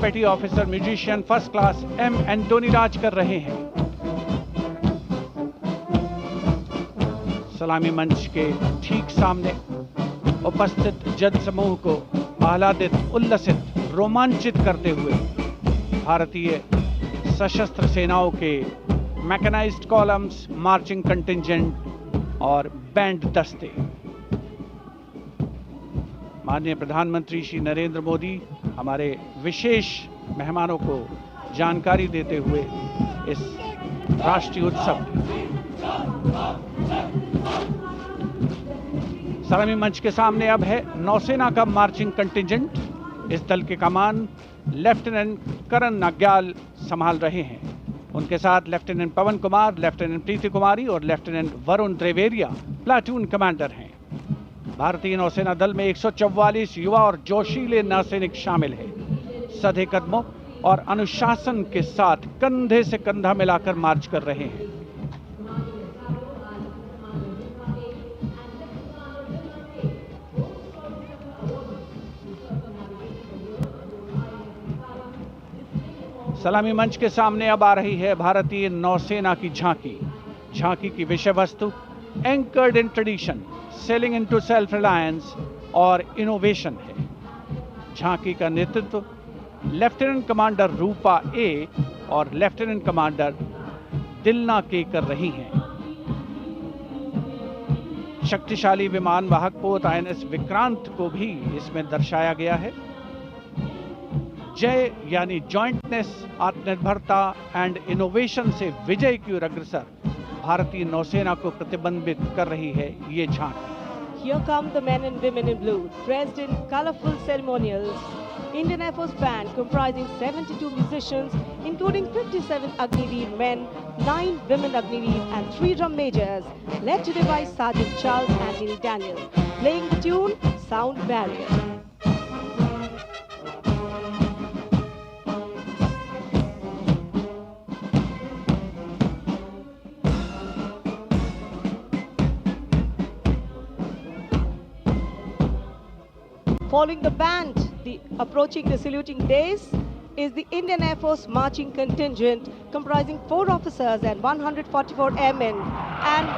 पेटी officer musician first class M Antony Raj कर रहे हैं। सलामी मंच के ठीक सामने उपस्थित जन समूह को आह्लादित, उल्लसित, रोमांचित करते हुए भारतीय सशस्त्र सेनाओं के मैकेनाइज्ड कॉलम्स, मार्चिंग कंटिंजेंट और बैंड दस्ते। माननीय प्रधानमंत्री श्री नरेंद्र मोदी हमारे विशेष मेहमानों को जानकारी देते हुए इस राष्ट्रीय उत्सव सलामी मंच के सामने अब है नौसेना का मार्चिंग कंटिंजेंट। इस दल के कमान लेफ्टिनेंट करण नाग्याल संभाल रहे हैं। उनके साथ लेफ्टिनेंट पवन कुमार, लेफ्टिनेंट प्रीति कुमारी और लेफ्टिनेंट वरुण द्रेवेरिया प्लाटून कमांडर हैं। भारतीय नौसेना दल में 144 युवा और जोशीले नौसैनिक शामिल हैं। सधे कदमों और अनुशासन के साथ कंधे से कंधा मिलाकर मार्च कर रहे हैं। सलामी मंच के सामने अब आ रही है भारतीय नौसेना की झांकी। झांकी की विषय वस्तु anchored in tradition, sailing into self reliance और इनोवेशन है। झांकी का नेतृत्व लेफ्टिनेंट कमांडर रूपा ए और लेफ्टिनेंट कमांडर दिलना के कर रही हैं। शक्तिशाली विमान वाहक पोत आईएनएस विक्रांत को भी इसमें दर्शाया गया है। जय यानी जॉइंटनेस, आत्मनिर्भरता एंड इनोवेशन से विजय की ओर अग्रसर भारतीय नौसेना को प्रतिबिंबित कर रही है ये झांकी। Here come the men and women in blue, dressed in colorful ceremonials. Indian Air Force band comprising 72 musicians, including 57 Agniveer men, 9 women Agniveer and 3 drum majors, led today by Sergeant Charles Anthony Daniel, playing the tune Sound Barrier. Following the band, approaching the saluting dais is the Indian Air Force marching contingent comprising 4 officers and 144 airmen. And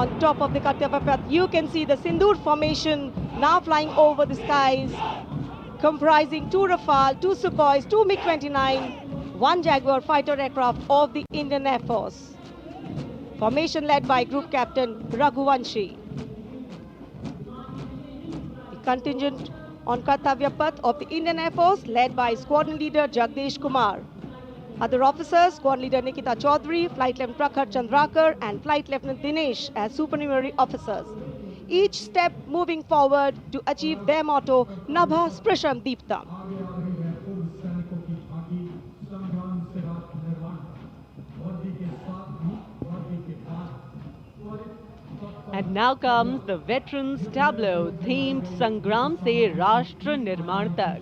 on top of the Kartavya Path, you can see the Sindoor formation now flying over the skies, comprising 2 Rafale, 2 Sukhois, 2 MiG-29, 1 Jaguar fighter aircraft of the Indian Air Force. Formation led by Group Captain Raghuvanshi. Contingent on Kartavya Path of the Indian Air Force led by Squadron Leader Jagdish Kumar. Other officers, Squadron Leader Nikita Chaudhary, Flight Lieutenant Prakhar Chandrakar and Flight Lieutenant Dinesh as supernumerary officers. Each step moving forward to achieve their motto, Nabha Sprisham Deeptam. And now comes the Veterans Tableau themed Sangram Se Rashtra Nirman Tak.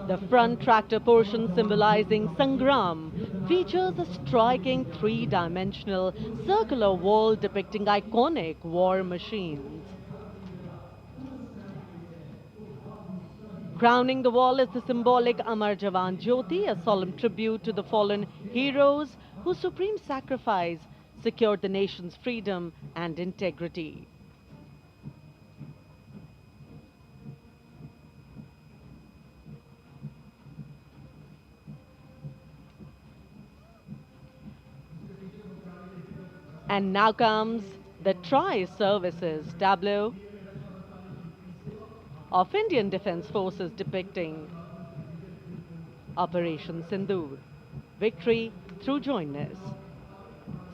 The front tractor portion symbolizing Sangram features a striking 3-dimensional circular wall depicting iconic war machines. Crowning the wall is the symbolic Amar Jawan Jyoti, a solemn tribute to the fallen heroes whose supreme sacrifice secured the nation's freedom and integrity. And now comes the Tri-Services tableau of Indian Defence Forces depicting Operation Sindoor, victory through jointness,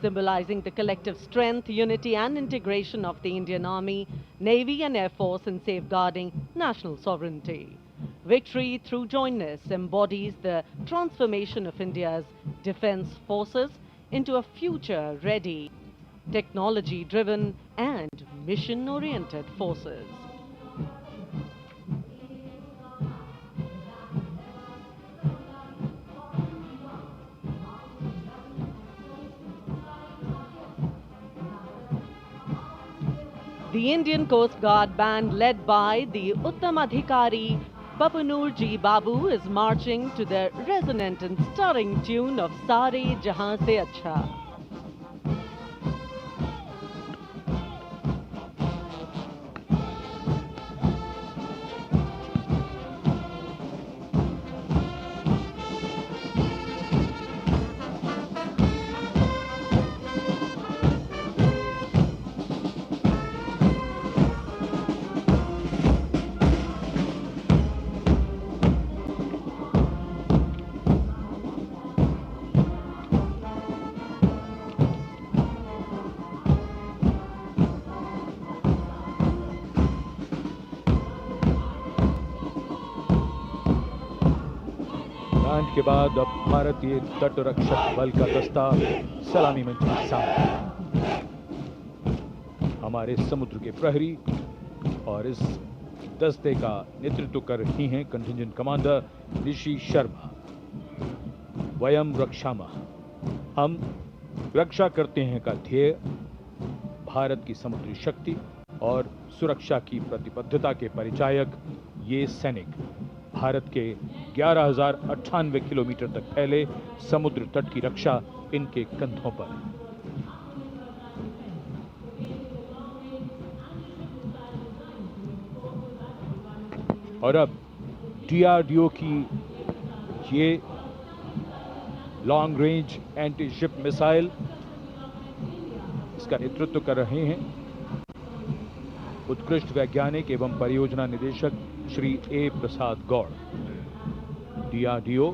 symbolizing the collective strength, unity and integration of the Indian Army, Navy and Air Force in safeguarding national sovereignty. Victory through jointness embodies the transformation of India's defence forces into a future-ready, technology-driven and mission-oriented forces. The Indian Coast Guard band led by the Uttam Adhikari Babanur Ji Babu is marching to the resonant and stirring tune of Sare Jahan Se Acha. Band के बाद अब भारतीय तट रक्षक बल का दस्ता सलामी मंच के सामने। हमारे समुद्र के प्रहरी और इस दस्ते का नेतृत्व कर रही हैं कंटिंजेंट कमांडर ऋषि शर्मा। वयम रक्षामः, हम रक्षा करते हैं का ध्येय भारत की समुद्री शक्ति और सुरक्षा की प्रतिबद्धता के परिचायक ये सैनिक भारत के 11,098 किलोमीटर तक फैले समुद्र तट की रक्षा इनके कंधों पर। और अब डीआरडीओ की ये long range anti ship missile, इसका नेतृत्व कर रहे हैं उत्कृष्ट वैज्ञानिक एवं परियोजना निदेशक श्री ए प्रसाद गौड़। डीआरडीओ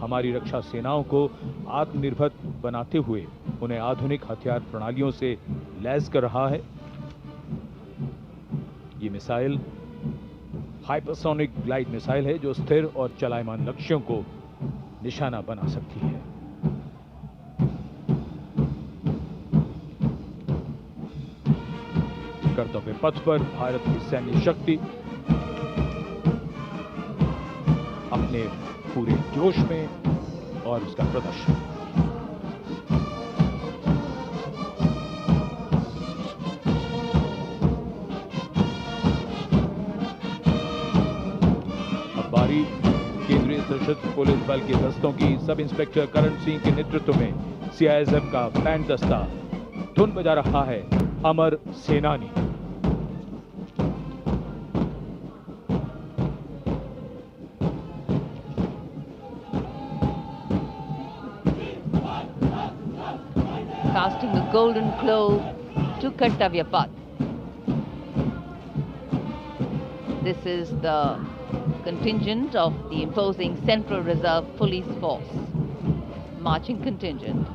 हमारी रक्षा सेनाओं को आत्मनिर्भर बनाते हुए उन्हें आधुनिक हथियार प्रणालियों से लैस कर रहा है। ये मिसाइल हाइपरसोनिक ग्लाइड मिसाइल है जो स्थिर और चलायमान लक्ष्यों को निशाना बना सकती है। कर्तव्य पथ पर भारत की सैन्य शक्ति अपने पूरे जोश में और उसका प्रदर्शन। अब बारी केंद्रीय सशस्त्र पुलिस बल के दस्तों की सब इंस्पेक्टर करण सिंह के नेतृत्व में सीआईएसएफ का बैंड दस्ता धुन बजा रहा है अमर सेनानी। Casting a golden glow to Kartavya Path. This is the contingent of the imposing Central Reserve Police Force, marching contingent.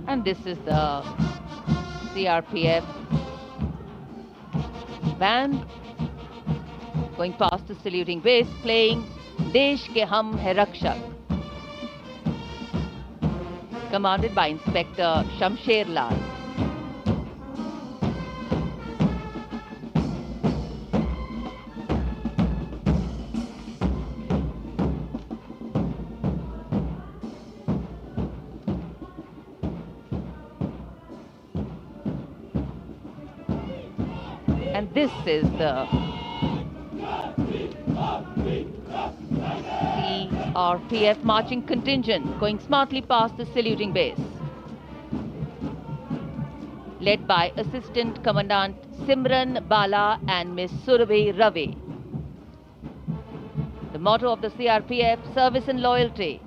And this is the CRPF band going past the saluting base, playing Desh Ke Hum Hai Rakshak, commanded by Inspector Shamsher Lal. And this is the CRPF marching contingent going smartly past the saluting base, led by Assistant Commandant Simran Bala and Miss Surabhi Ravi. The motto of the CRPF, service and loyalty.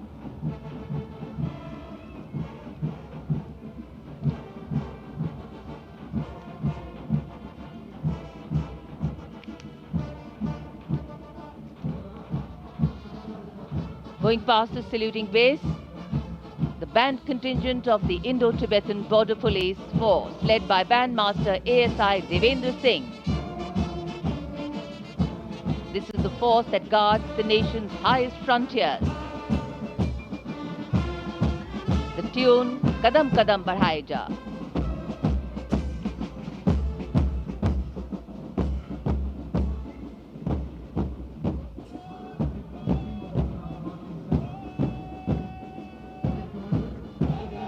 Going past the saluting base, the band contingent of the Indo-Tibetan Border Police Force, led by Bandmaster ASI Devendra Singh. This is the force that guards the nation's highest frontiers. The tune, Kadam Kadam Badhaye Ja.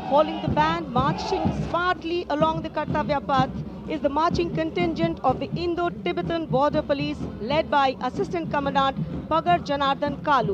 Following the band, marching smartly along the Kartavya Path is the marching contingent of the Indo-Tibetan Border Police led by Assistant Commandant Pagar Janardhan Kalu.